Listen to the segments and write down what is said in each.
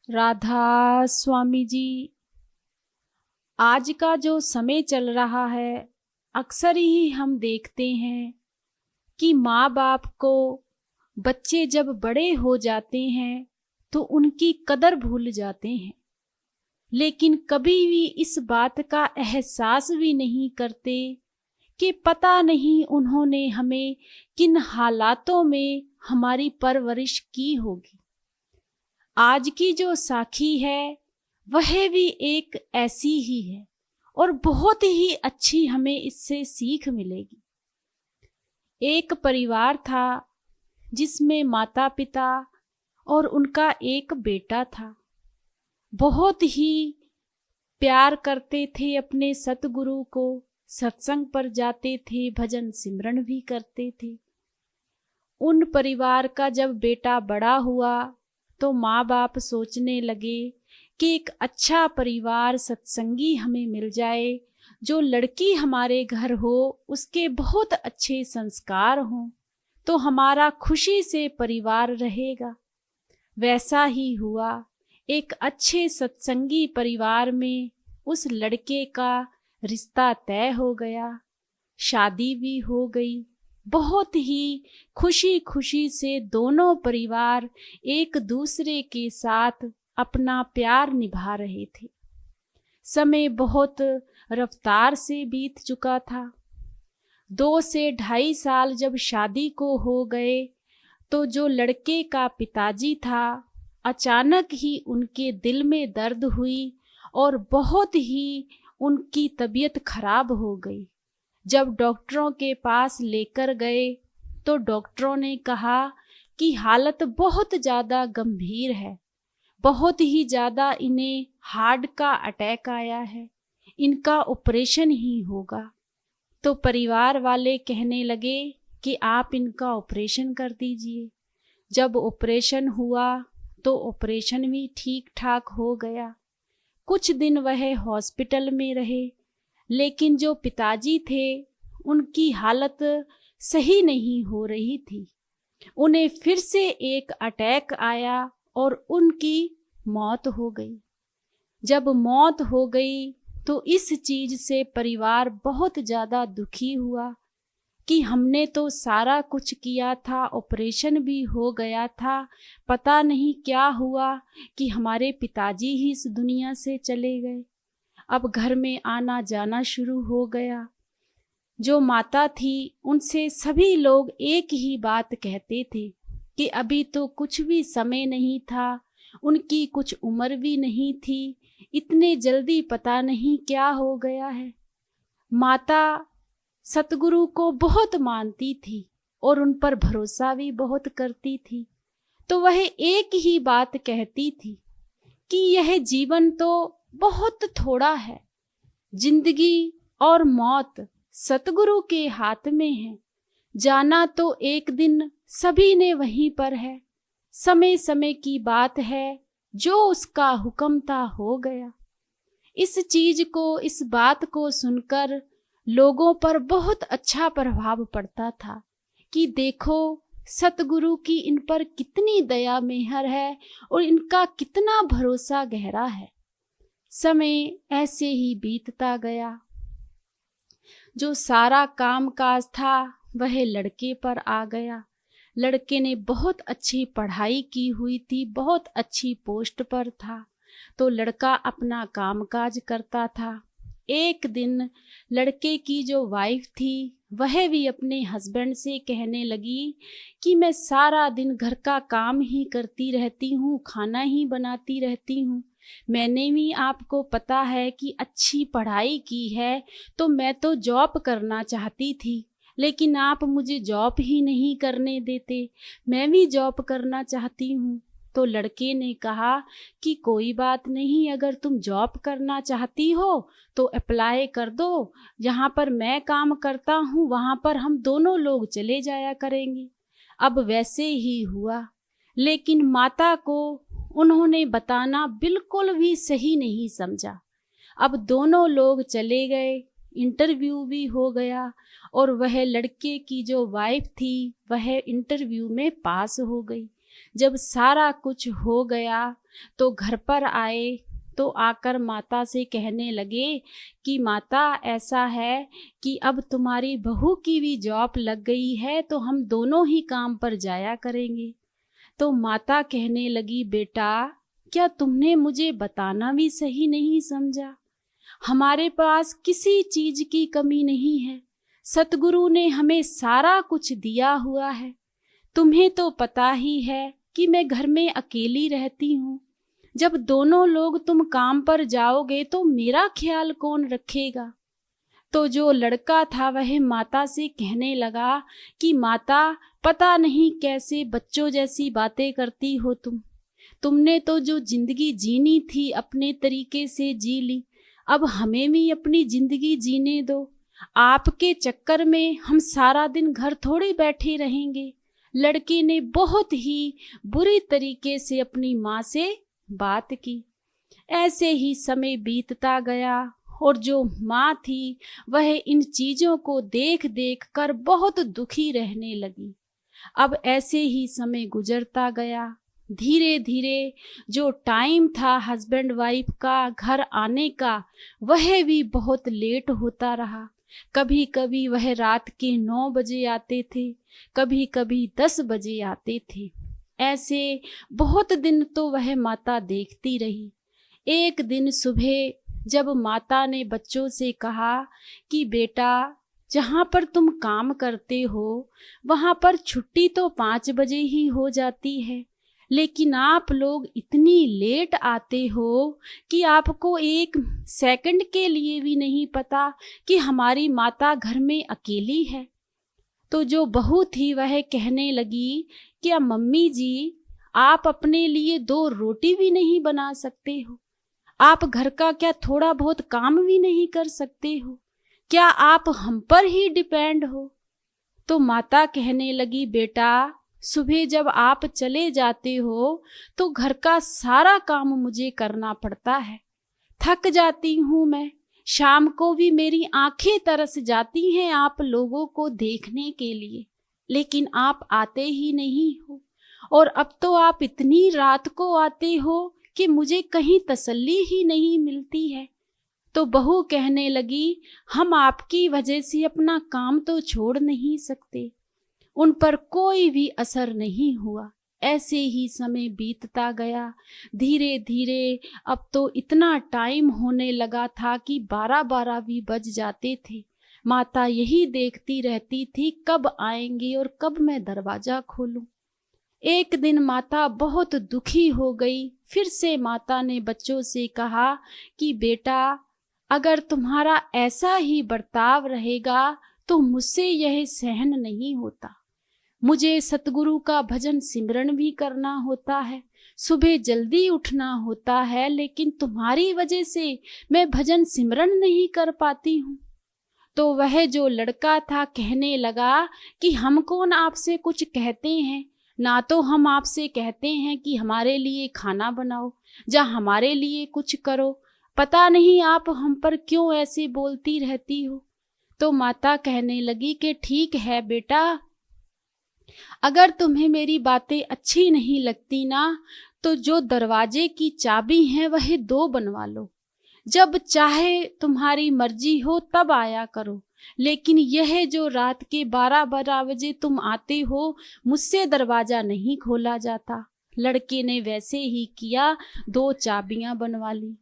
राधा स्वामी जी। आज का जो समय चल रहा है, अक्सर ही हम देखते हैं कि माँ बाप को बच्चे जब बड़े हो जाते हैं तो उनकी कदर भूल जाते हैं, लेकिन कभी भी इस बात का एहसास भी नहीं करते कि पता नहीं उन्होंने हमें किन हालातों में हमारी परवरिश की होगी। आज की जो साखी है वह भी एक ऐसी ही है और बहुत ही अच्छी हमें इससे सीख मिलेगी। एक परिवार था जिसमें माता पिता और उनका एक बेटा था। बहुत ही प्यार करते थे अपने सतगुरु को, सत्संग पर जाते थे, भजन सिमरन भी करते थे। उन परिवार का जब बेटा बड़ा हुआ तो माँ बाप सोचने लगे कि एक अच्छा परिवार सत्संगी हमें मिल जाए, जो लड़की हमारे घर हो उसके बहुत अच्छे संस्कार हों तो हमारा खुशी से परिवार रहेगा। वैसा ही हुआ। एक अच्छे सत्संगी परिवार में उस लड़के का रिश्ता तय हो गया, शादी भी हो गई। बहुत ही खुशी खुशी से दोनों परिवार एक दूसरे के साथ अपना प्यार निभा रहे थे। समय बहुत रफ्तार से बीत चुका था। 2 से ढाई साल जब शादी को हो गए तो जो लड़के का पिताजी था, अचानक ही उनके दिल में दर्द हुई और बहुत ही उनकी तबीयत खराब हो गई। जब डॉक्टरों के पास लेकर गए तो डॉक्टरों ने कहा कि हालत बहुत ज़्यादा गंभीर है, बहुत ही ज़्यादा इन्हें हार्ट का अटैक आया है, इनका ऑपरेशन ही होगा। तो परिवार वाले कहने लगे कि आप इनका ऑपरेशन कर दीजिए। जब ऑपरेशन हुआ तो ऑपरेशन भी ठीक ठाक हो गया। कुछ दिन वह हॉस्पिटल में रहे, लेकिन जो पिताजी थे उनकी हालत सही नहीं हो रही थी। उन्हें फिर से एक अटैक आया और उनकी मौत हो गई। जब मौत हो गई तो इस चीज से परिवार बहुत ज़्यादा दुखी हुआ कि हमने तो सारा कुछ किया था, ऑपरेशन भी हो गया था, पता नहीं क्या हुआ कि हमारे पिताजी ही इस दुनिया से चले गए। अब घर में आना जाना शुरू हो गया। जो माता थी उनसे सभी लोग एक ही बात कहते थे कि अभी तो कुछ भी समय नहीं था, उनकी कुछ उम्र भी नहीं थी, इतने जल्दी पता नहीं क्या हो गया है। माता सतगुरु को बहुत मानती थी और उन पर भरोसा भी बहुत करती थी, तो वह एक ही बात कहती थी कि यह जीवन तो बहुत थोड़ा है, जिंदगी और मौत सतगुरु के हाथ में है, जाना तो एक दिन सभी ने वहीं पर है, समय समय की बात है, जो उसका हुक्म था हो गया। इस चीज को, इस बात को सुनकर लोगों पर बहुत अच्छा प्रभाव पड़ता था कि देखो सतगुरु की इन पर कितनी दया मेहर है और इनका कितना भरोसा गहरा है। समय ऐसे ही बीतता गया। जो सारा काम काज था वह लड़के पर आ गया। लड़के ने बहुत अच्छी पढ़ाई की हुई थी, बहुत अच्छी पोस्ट पर था, तो लड़का अपना कामकाज करता था। एक दिन लड़के की जो वाइफ थी वह भी अपने हस्बैंड से कहने लगी कि मैं सारा दिन घर का काम ही करती रहती हूँ, खाना ही बनाती रहती हूँ। मैंने भी आपको पता है कि अच्छी पढ़ाई की है, तो मैं तो जॉब करना चाहती थी, लेकिन आप मुझे जॉब ही नहीं करने देते। मैं भी जॉब करना चाहती हूँ। तो लड़के ने कहा कि कोई बात नहीं, अगर तुम जॉब करना चाहती हो तो अप्लाई कर दो, जहाँ पर मैं काम करता हूँ वहाँ पर हम दोनों लोग चले जाया करेंगे। अब वैसे ही हुआ, लेकिन माता को उन्होंने बताना बिल्कुल भी सही नहीं समझा। अब दोनों लोग चले गए, इंटरव्यू भी हो गया और वह लड़के की जो वाइफ थी वह इंटरव्यू में पास हो गई। जब सारा कुछ हो गया तो घर पर आए तो आकर माता से कहने लगे कि माता ऐसा है कि अब तुम्हारी बहू की भी जॉब लग गई है तो हम दोनों ही काम पर जाया करेंगे। तो माता कहने लगी, बेटा क्या तुमने मुझे बताना भी सही नहीं समझा? हमारे पास किसी चीज की कमी नहीं है, सतगुरु ने हमें सारा कुछ दिया हुआ है। तुम्हें तो पता ही है कि मैं घर में अकेली रहती हूँ। जब दोनों लोग तुम काम पर जाओगे तो मेरा ख्याल कौन रखेगा? तो जो लड़का था वह माता से कहने लगा कि माता पता नहीं कैसे बच्चों जैसी बातें करती हो तुमने तो जो जिंदगी जीनी थी अपने तरीके से जी ली, अब हमें भी अपनी जिंदगी जीने दो। आपके चक्कर में हम सारा दिन घर थोड़ी बैठे रहेंगे। लड़के ने बहुत ही बुरी तरीके से अपनी माँ से बात की। ऐसे ही समय बीतता गया और जो माँ थी वह इन चीजों को देख देख कर बहुत दुखी रहने लगी। अब ऐसे ही समय गुजरता गया। धीरे धीरे जो टाइम था हस्बैंड वाइफ का घर आने का वह भी बहुत लेट होता रहा। कभी कभी वह रात के 9 बजे आते थे, कभी कभी 10 बजे आते थे। ऐसे बहुत दिन तो वह माता देखती रही। एक दिन सुबह जब माता ने बच्चों से कहा कि बेटा जहाँ पर तुम काम करते हो वहाँ पर छुट्टी तो 5 बजे ही हो जाती है, लेकिन आप लोग इतनी लेट आते हो कि आपको एक सेकंड के लिए भी नहीं पता कि हमारी माता घर में अकेली है। तो जो बहू थी वह कहने लगी, क्या मम्मी जी आप अपने लिए 2 रोटी भी नहीं बना सकते हो? आप घर का क्या थोड़ा बहुत काम भी नहीं कर सकते हो? क्या आप हम पर ही डिपेंड हो? तो माता कहने लगी, बेटा सुबह जब आप चले जाते हो तो घर का सारा काम मुझे करना पड़ता है, थक जाती हूँ मैं। शाम को भी मेरी आंखें तरस जाती हैं आप लोगों को देखने के लिए, लेकिन आप आते ही नहीं हो। और अब तो आप इतनी रात को आते हो कि मुझे कहीं तसल्ली ही नहीं मिलती है। तो बहू कहने लगी, हम आपकी वजह से अपना काम तो छोड़ नहीं सकते। उन पर कोई भी असर नहीं हुआ। ऐसे ही समय बीतता गया। धीरे धीरे अब तो इतना टाइम होने लगा था कि 12-12 भी बज जाते थे। माता यही देखती रहती थी कब आएंगे और कब मैं दरवाजा खोलूं। एक दिन माता बहुत दुखी हो गई। फिर से माता ने बच्चों से कहा कि बेटा अगर तुम्हारा ऐसा ही बर्ताव रहेगा तो मुझसे यह सहन नहीं होता। मुझे सतगुरु का भजन सिमरन भी करना होता है, सुबह जल्दी उठना होता है, लेकिन तुम्हारी वजह से मैं भजन सिमरन नहीं कर पाती हूँ। तो वह जो लड़का था कहने लगा कि हम कौन आपसे कुछ कहते हैं, ना तो हम आपसे कहते हैं कि हमारे लिए खाना बनाओ या हमारे लिए कुछ करो। पता नहीं आप हम पर क्यों ऐसे बोलती रहती हो। तो माता कहने लगी कि ठीक है बेटा, अगर तुम्हें मेरी बातें अच्छी नहीं लगती ना तो जो दरवाजे की चाबी है वह 2 बनवा लो। जब चाहे तुम्हारी मर्जी हो तब आया करो, लेकिन यह जो रात के 12-12 बजे तुम आते हो मुझसे दरवाजा नहीं खोला जाता। लड़के ने वैसे ही किया, 2 चाबियां बनवा ली।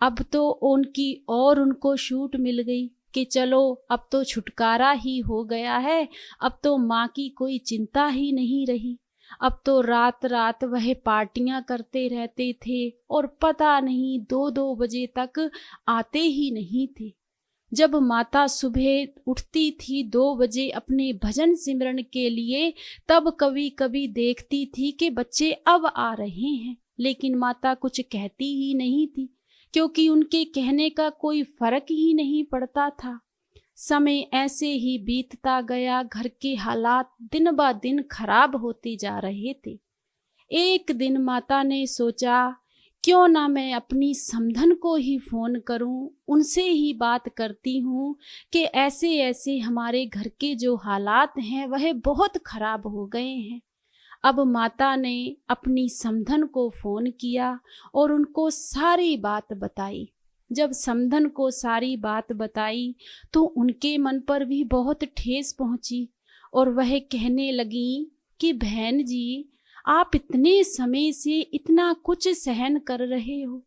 अब तो उनको छूट मिल गई कि चलो अब तो छुटकारा ही हो गया है, अब तो माँ की कोई चिंता ही नहीं रही। अब तो रात रात वह पार्टियां करते रहते थे और पता नहीं 2-2 बजे तक आते ही नहीं थे। जब माता सुबह उठती थी 2 बजे अपने भजन सिमरन के लिए, तब कभी कभी देखती थी कि बच्चे अब आ रहे हैं, लेकिन माता कुछ कहती ही नहीं थी क्योंकि उनके कहने का कोई फर्क ही नहीं पड़ता था। समय ऐसे ही बीतता गया। घर के हालात दिन ब दिन खराब होते जा रहे थे। एक दिन माता ने सोचा क्यों ना मैं अपनी समधन को ही फोन करूं, उनसे ही बात करती हूँ कि ऐसे ऐसे हमारे घर के जो हालात हैं वह बहुत खराब हो गए हैं। अब माता ने अपनी समधन को फोन किया और उनको सारी बात बताई। जब समधन को सारी बात बताई तो उनके मन पर भी बहुत ठेस पहुंची और वह कहने लगी कि बहन जी, आप इतने समय से इतना कुछ सहन कर रहे हो,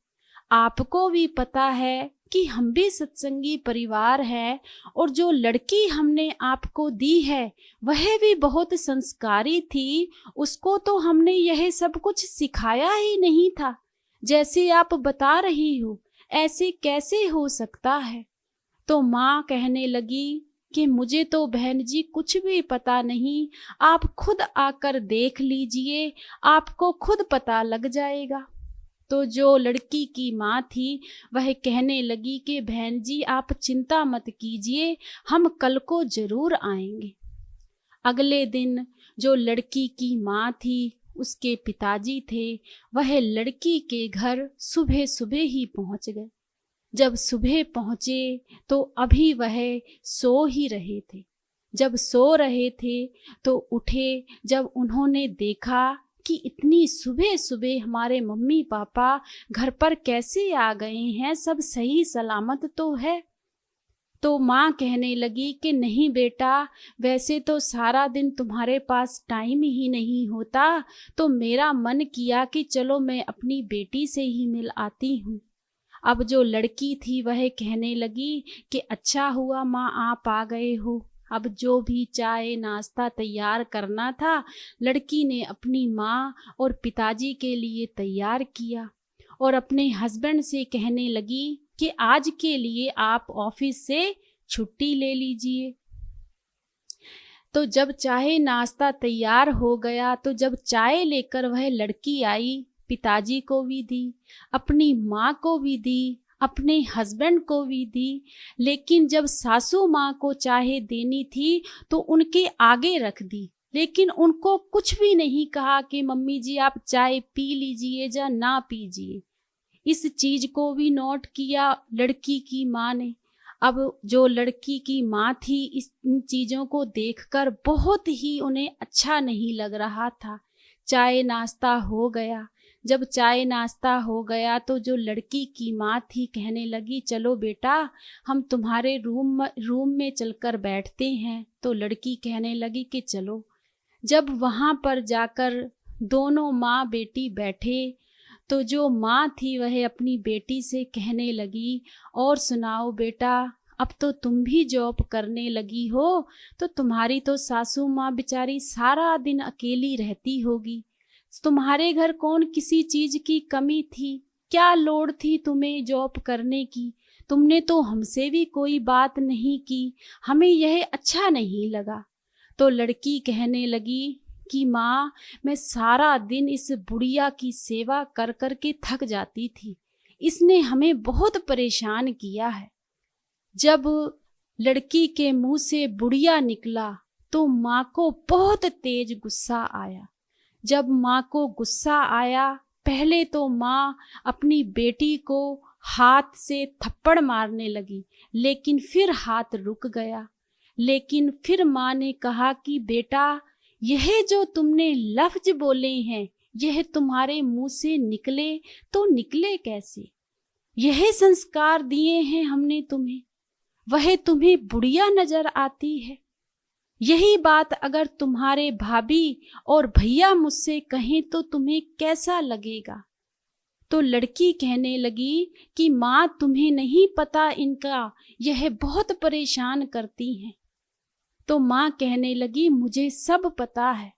आपको भी पता है कि हम भी सत्संगी परिवार है और जो लड़की हमने आपको दी है वह भी बहुत संस्कारी थी, उसको तो हमने यह सब कुछ सिखाया ही नहीं था। जैसे आप बता रही हो ऐसे कैसे हो सकता है। तो माँ कहने लगी कि मुझे तो बहन जी कुछ भी पता नहीं, आप खुद आकर देख लीजिए, आपको खुद पता लग जाएगा। तो जो लड़की की माँ थी वह कहने लगी कि बहन जी आप चिंता मत कीजिए, हम कल को जरूर आएंगे। अगले दिन जो लड़की की माँ थी उसके पिताजी थे, वह लड़की के घर सुबह सुबह ही पहुंच गए। जब सुबह पहुंचे तो अभी वह सो ही रहे थे। जब सो रहे थे तो उठे, जब उन्होंने देखा कि इतनी सुबह सुबह हमारे मम्मी पापा घर पर कैसे आ गए हैं, सब सही सलामत तो है। तो माँ कहने लगी कि नहीं बेटा, वैसे तो सारा दिन तुम्हारे पास टाइम ही नहीं होता, तो मेरा मन किया कि चलो मैं अपनी बेटी से ही मिल आती हूँ। अब जो लड़की थी वह कहने लगी कि अच्छा हुआ माँ आप आ गए हो। अब जो भी चाय नाश्ता तैयार करना था लड़की ने अपनी माँ और पिताजी के लिए तैयार किया और अपने हस्बैंड से कहने लगी कि आज के लिए आप ऑफिस से छुट्टी ले लीजिए। तो जब चाय नाश्ता तैयार हो गया तो जब चाय लेकर वह लड़की आई, पिताजी को भी दी, अपनी माँ को भी दी, अपने हस्बैंड को भी दी, लेकिन जब सासू माँ को चाय देनी थी तो उनके आगे रख दी, लेकिन उनको कुछ भी नहीं कहा कि मम्मी जी आप चाय पी लीजिए या ना पीजिए। इस चीज को भी नोट किया लड़की की माँ ने। अब जो लड़की की माँ थी इन चीजों को देखकर बहुत ही उन्हें अच्छा नहीं लग रहा था। चाय नाश्ता हो गया। जब चाय नाश्ता हो गया तो जो लड़की की माँ थी कहने लगी चलो बेटा हम तुम्हारे रूम में चलकर बैठते हैं। तो लड़की कहने लगी कि चलो। जब वहाँ पर जाकर दोनों माँ बेटी बैठे तो जो माँ थी वह अपनी बेटी से कहने लगी और सुनाओ बेटा, अब तो तुम भी जॉब करने लगी हो, तो तुम्हारी तो सासू माँ बेचारी सारा दिन अकेली रहती होगी। तुम्हारे घर कौन किसी चीज की कमी थी? क्या लोड़ थी तुम्हें जॉब करने की? तुमने तो हमसे भी कोई बात नहीं की, हमें यह अच्छा नहीं लगा। तो लड़की कहने लगी कि माँ मैं सारा दिन इस बुढ़िया की सेवा कर कर के थक जाती थी, इसने हमें बहुत परेशान किया है। जब लड़की के मुंह से बुढ़िया निकला तो माँ को बहुत तेज गुस्सा आया। जब माँ को गुस्सा आया, पहले तो माँ अपनी बेटी को हाथ से थप्पड़ मारने लगी, लेकिन फिर हाथ रुक गया। लेकिन फिर माँ ने कहा कि बेटा यह जो तुमने लफ्ज बोले हैं यह तुम्हारे मुंह से निकले तो निकले कैसे? यह संस्कार दिए हैं हमने तुम्हें, वह तुम्हें बुढ़िया नजर आती है। यही बात अगर तुम्हारे भाभी और भैया मुझसे कहें तो तुम्हें कैसा लगेगा? तो लड़की कहने लगी कि माँ तुम्हें नहीं पता, इनका यह बहुत परेशान करती हैं। तो माँ कहने लगी मुझे सब पता है,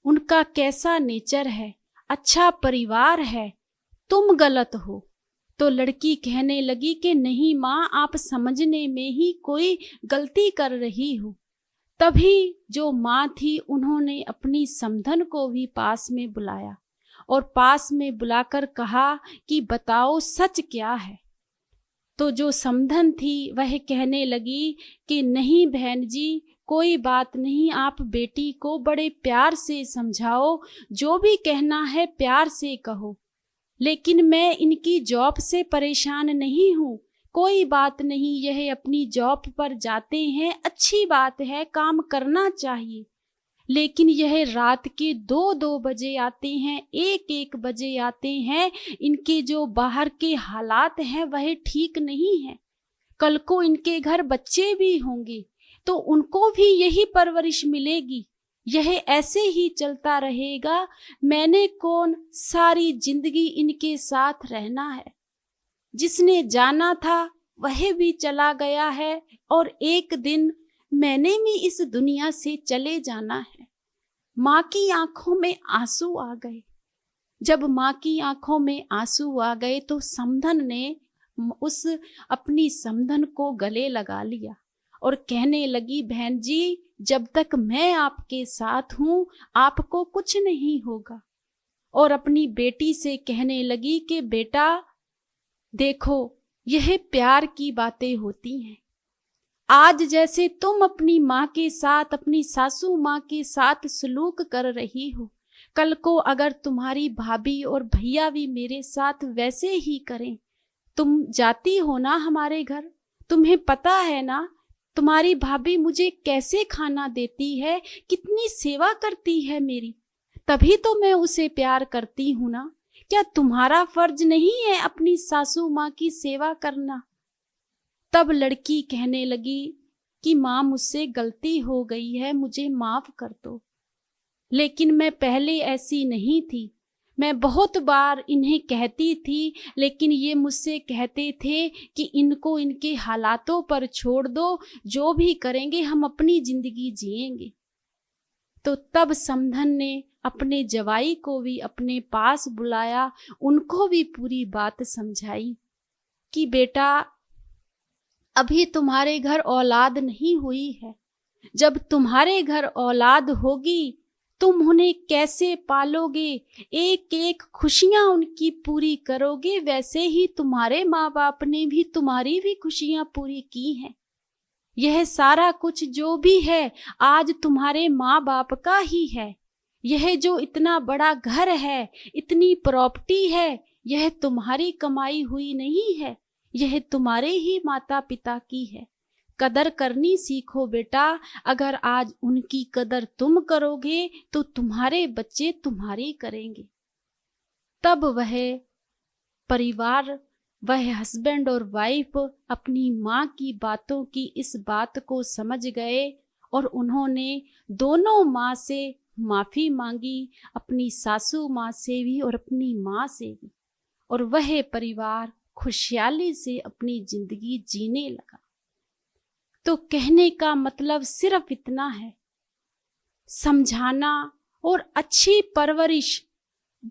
उनका कैसा नेचर है, अच्छा परिवार है, तुम गलत हो। तो लड़की कहने लगी कि नहीं माँ, आप समझने में ही कोई गलती कर रही हो। तभी जो माँ थी उन्होंने अपनी समधन को भी पास में बुलाया और पास में बुलाकर कहा कि बताओ सच क्या है। तो जो समधन थी वह कहने लगी कि नहीं बहन जी, कोई बात नहीं, आप बेटी को बड़े प्यार से समझाओ, जो भी कहना है प्यार से कहो, लेकिन मैं इनकी जॉब से परेशान नहीं हूँ। कोई बात नहीं, यह अपनी जॉब पर जाते हैं, अच्छी बात है, काम करना चाहिए, लेकिन यह रात के 2-2 बजे आते हैं, 1-1 बजे आते हैं। इनके जो बाहर के हालात हैं वह ठीक नहीं है। कल को इनके घर बच्चे भी होंगे तो उनको भी यही परवरिश मिलेगी। यह ऐसे ही चलता रहेगा। मैंने कौन सारी जिंदगी इनके साथ रहना है। जिसने जाना था वह भी चला गया है और एक दिन मैंने भी इस दुनिया से चले जाना है। माँ की आंखों में आंसू आ गए। जब माँ की आंखों में आंसू आ गए तो समधन ने उस अपनी समधन को गले लगा लिया और कहने लगी, बहन जी, जब तक मैं आपके साथ हूं आपको कुछ नहीं होगा। और अपनी बेटी से कहने लगी कि बेटा देखो, यह प्यार की बातें होती हैं। आज जैसे तुम अपनी माँ के साथ, अपनी सासू माँ के साथ सलूक कर रही हो, कल को अगर तुम्हारी भाभी और भैया भी मेरे साथ वैसे ही करें। तुम जाती हो ना हमारे घर, तुम्हें पता है ना तुम्हारी भाभी मुझे कैसे खाना देती है, कितनी सेवा करती है मेरी, तभी तो मैं उसे प्यार करती हूं ना। क्या तुम्हारा फर्ज नहीं है अपनी सासू माँ की सेवा करना? तब लड़की कहने लगी कि माँ मुझसे गलती हो गई है, मुझे माफ कर दो। लेकिन मैं पहले ऐसी नहीं थी। मैं बहुत बार इन्हें कहती थी, लेकिन ये मुझसे कहते थे कि इनको इनके हालातों पर छोड़ दो, जो भी करेंगे हम अपनी जिंदगी जिएंगे। तो तब समधन ने अपने जवाई को भी अपने पास बुलाया, उनको भी पूरी बात समझाई कि बेटा अभी तुम्हारे घर औलाद नहीं हुई है। जब तुम्हारे घर औलाद होगी तुम उन्हें कैसे पालोगे, एक एक खुशियां उनकी पूरी करोगे, वैसे ही तुम्हारे माँ बाप ने भी तुम्हारी भी खुशियां पूरी की हैं। यह सारा कुछ जो भी है आज तुम्हारे माँ बाप का ही है। यह जो इतना बड़ा घर है, इतनी प्रॉपर्टी है, यह तुम्हारी कमाई हुई नहीं है, यह तुम्हारे ही माता पिता की है। कदर करनी सीखो बेटा। अगर आज उनकी कदर तुम करोगे तो तुम्हारे बच्चे तुम्हारी करेंगे। तब वह परिवार, वह हस्बैंड और वाइफ अपनी माँ की बातों की इस बात को समझ गए और उन्होंने दोनों माँ से माफी मांगी, अपनी सासू माँ से भी और अपनी माँ से भी। और वह परिवार खुशहाली से अपनी जिंदगी जीने लगा। तो कहने का मतलब सिर्फ इतना है, समझाना और अच्छी परवरिश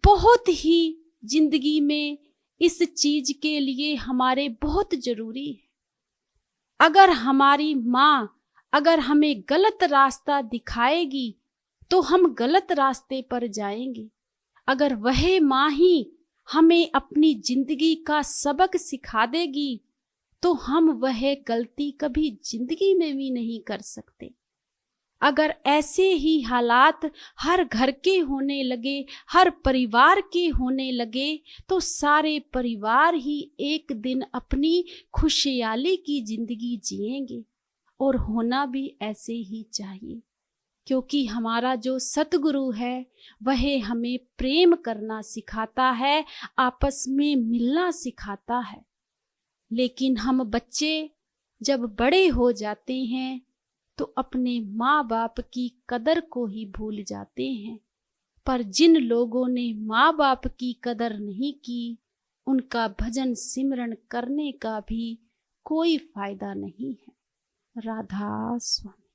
बहुत ही जिंदगी में इस चीज के लिए हमारे बहुत जरूरी है। अगर हमारी माँ अगर हमें गलत रास्ता दिखाएगी तो हम गलत रास्ते पर जाएंगे। अगर वह माँ ही हमें अपनी जिंदगी का सबक सिखा देगी तो हम वह गलती कभी जिंदगी में भी नहीं कर सकते। अगर ऐसे ही हालात हर घर के होने लगे, हर परिवार के होने लगे, तो सारे परिवार ही एक दिन अपनी खुशहाली की जिंदगी जिएंगे। और होना भी ऐसे ही चाहिए, क्योंकि हमारा जो सतगुरु है वह हमें प्रेम करना सिखाता है, आपस में मिलना सिखाता है। लेकिन हम बच्चे जब बड़े हो जाते हैं तो अपने माँ बाप की कदर को ही भूल जाते हैं। पर जिन लोगों ने माँ बाप की कदर नहीं की, उनका भजन सिमरन करने का भी कोई फायदा नहीं है। राधा स्वामी।